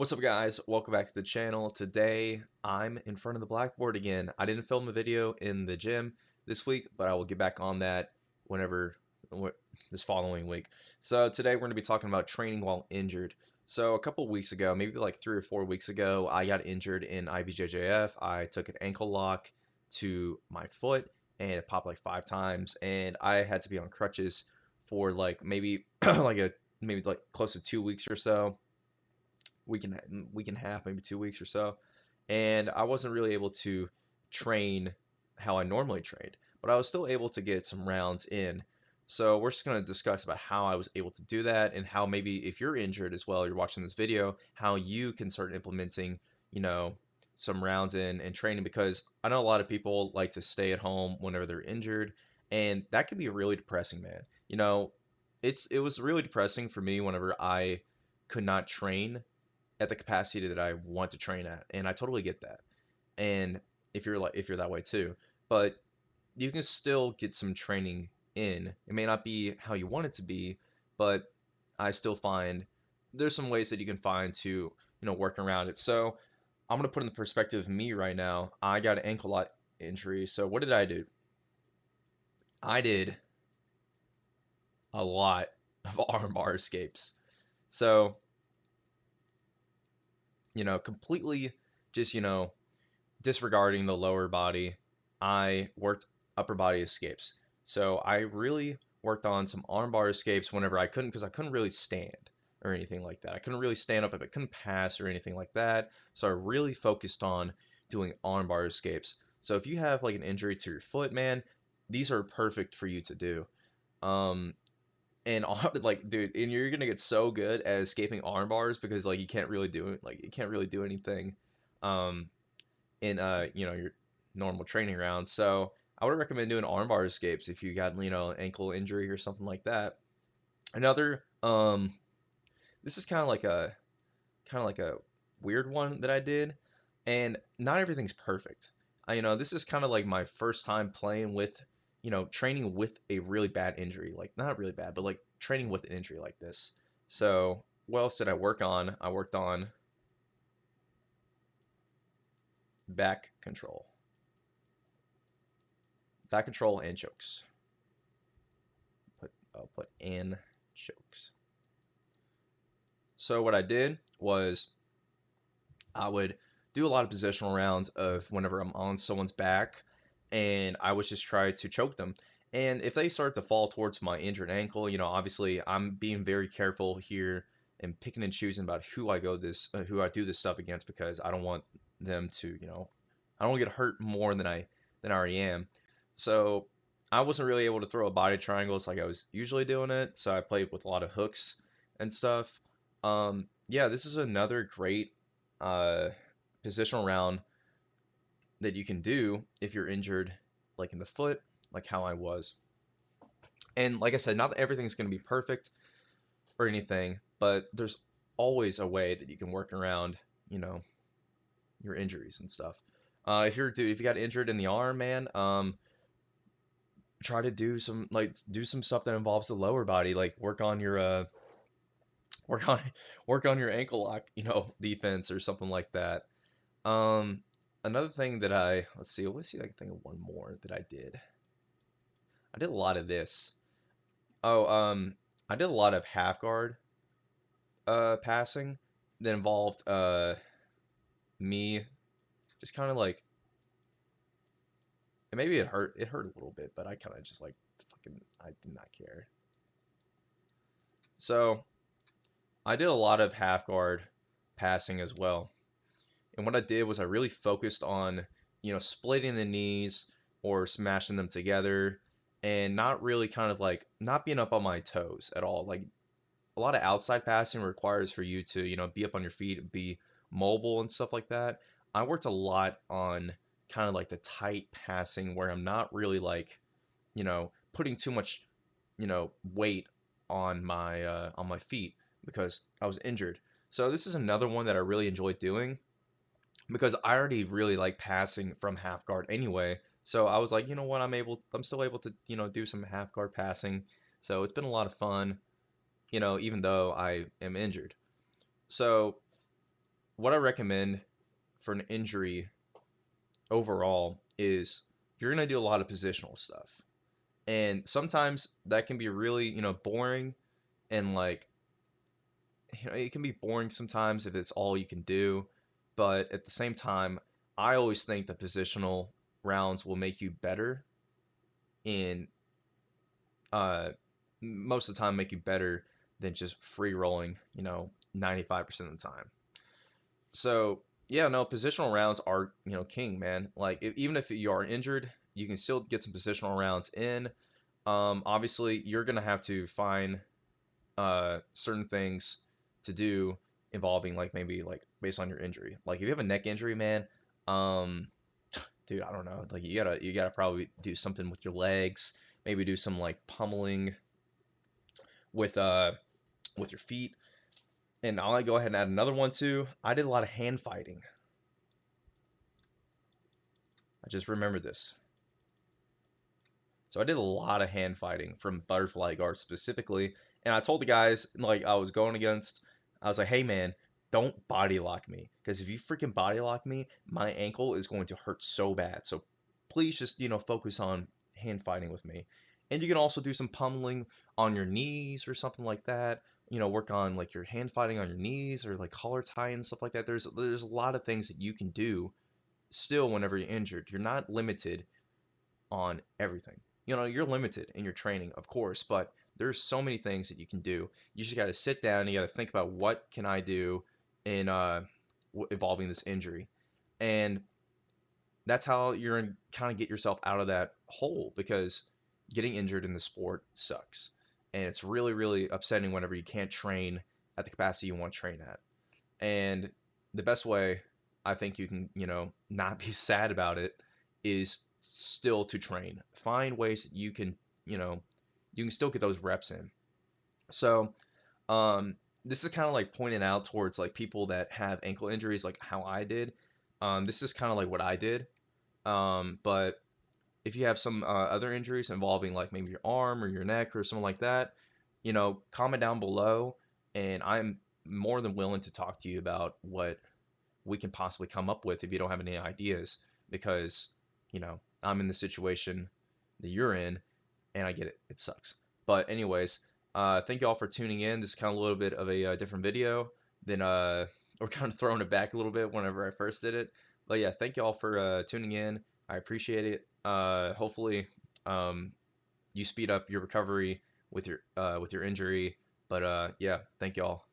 What's up, guys? Welcome back to the channel. Today I'm in front of the blackboard again. I didn't film a video in the gym this week, but I will get back on that whenever wh- this following week. So today we're going to be talking about training while injured. So a couple weeks ago, maybe like 3 or 4 weeks ago, I got injured in IBJJF. I took an ankle lock to my foot and it popped like 5 times, and I had to be on crutches for like maybe maybe like close to 2 weeks or so, week and a half, maybe 2 weeks or so. And I wasn't really able to train how I normally trained, but I was still able to get some rounds in. So we're just going to discuss about how I was able to do that, and how maybe if you're injured as well, you're watching this video, how you can start implementing, you know, some rounds in and training, because I know a lot of people like to stay at home whenever they're injured, and that can be really depressing, man. It was really depressing for me whenever I could not train at the capacity that I want to train at, and I totally get that. And if you're that way too, but you can still get some training in. It may not be how you want it to be, but I still find there's some ways that you can find to, work around it. So I'm gonna put in the perspective of me right now. I got an ankle lock injury. So what did I do? I did a lot of arm bar escapes. So, completely just, disregarding the lower body, I worked upper body escapes. So I really worked on some armbar escapes whenever I couldn't, because I couldn't really stand or anything like that. I couldn't really stand up if I couldn't pass or anything like that. So I really focused on doing armbar escapes. So if you have like an injury to your foot, man, these are perfect for you to do. Um, and like, dude, and you're gonna get so good at escaping arm bars because like you can't really do it, like you can't really do anything. Um, in your normal training rounds. So I would recommend doing armbar escapes if you got ankle injury or something like that. Another this is kind of like a weird one that I did, and not everything's perfect. This is kind of like my first time playing with, training with a really bad injury, like not really bad, but like training with an injury like this. So what else did I work on? I worked on back control, back control and chokes. I'll put in chokes. So what I did was I would do a lot of positional rounds of whenever I'm on someone's back, and I would just try to choke them. And if they start to fall towards my injured ankle, obviously I'm being very careful here and picking and choosing about who I do this stuff against, because I don't want them to, I don't want to get hurt more than I already am. So I wasn't really able to throw a body triangles like I was usually doing it, so I played with a lot of hooks and stuff. Yeah, this is another great uh, positional round that you can do if you're injured, like in the foot, like how I was. And like I said, not that everything's going to be perfect or anything, but there's always a way that you can work around, you know, your injuries and stuff. If you got injured in the arm, man, try to do some stuff that involves the lower body, like work on work on your ankle lock, defense or something like that. Um, Another thing that let's see if I can think of one more that I did. I did a lot of this. Oh, I did a lot of half guard passing that involved me just kind of like, and maybe it hurt a little bit, but I kind of just like fucking I did not care. So I did a lot of half guard passing as well. And what I did was I really focused on, splitting the knees or smashing them together, and not really kind of like not being up on my toes at all. Like a lot of outside passing requires for you to, be up on your feet, be mobile and stuff like that. I worked a lot on kind of like the tight passing where I'm not really like, putting too much, weight on my feet because I was injured. So this is another one that I really enjoyed doing because I already really like passing from half guard anyway. So I was like, you know what, I'm still able to, do some half guard passing. So it's been a lot of fun, even though I am injured. So what I recommend for an injury overall is you're gonna do a lot of positional stuff, and sometimes that can be really, boring, and like, it can be boring sometimes if it's all you can do, but at the same time, I always think the positional rounds will make you better in uh most of the time, make you better than just free rolling, 95% of the time. So yeah, no, positional rounds are, king, man. Like, even if you are injured, you can still get some positional rounds in. Obviously, you're gonna have to find certain things to do involving, like, maybe like based on your injury. Like if you have a neck injury, man, um, dude, I don't know. Like you gotta probably do something with your legs. Maybe do some like pummeling with uh with your feet. And I'll go ahead and add another one too. I did a lot of hand fighting. I just remembered this. So I did a lot of hand fighting from butterfly guards specifically, and I told the guys like I was going against, I was like, hey man, don't body lock me, because if you freaking body lock me, my ankle is going to hurt so bad. So please just focus on hand fighting with me, and you can also do some pummeling on your knees or something like that. Work on like your hand fighting on your knees or like collar tie and stuff like that. There's a lot of things that you can do still whenever you're injured. You're not limited on everything. You're limited in your training, of course, but there's so many things that you can do. You just got to sit down and you got to think about what can I do in involving this injury, and that's how you're going to kind of get yourself out of that hole, because getting injured in the sport sucks, and it's really really upsetting whenever you can't train at the capacity you want to train at. And the best way I think you can, not be sad about it is still to train. Find ways that you can still get those reps in. So, this is kind of like pointing out towards like people that have ankle injuries, like how I did. This is kind of like what I did. But if you have some other injuries involving like maybe your arm or your neck or something like that, comment down below, and I'm more than willing to talk to you about what we can possibly come up with if you don't have any ideas, because I'm in the situation that you're in, and I get it, it sucks. But anyways, thank you all for tuning in. This is kind of a little bit of a different video than we're kind of throwing it back a little bit whenever I first did it. But yeah, thank you all for tuning in. I appreciate it. Hopefully um, you speed up your recovery with your injury. But yeah, thank you all.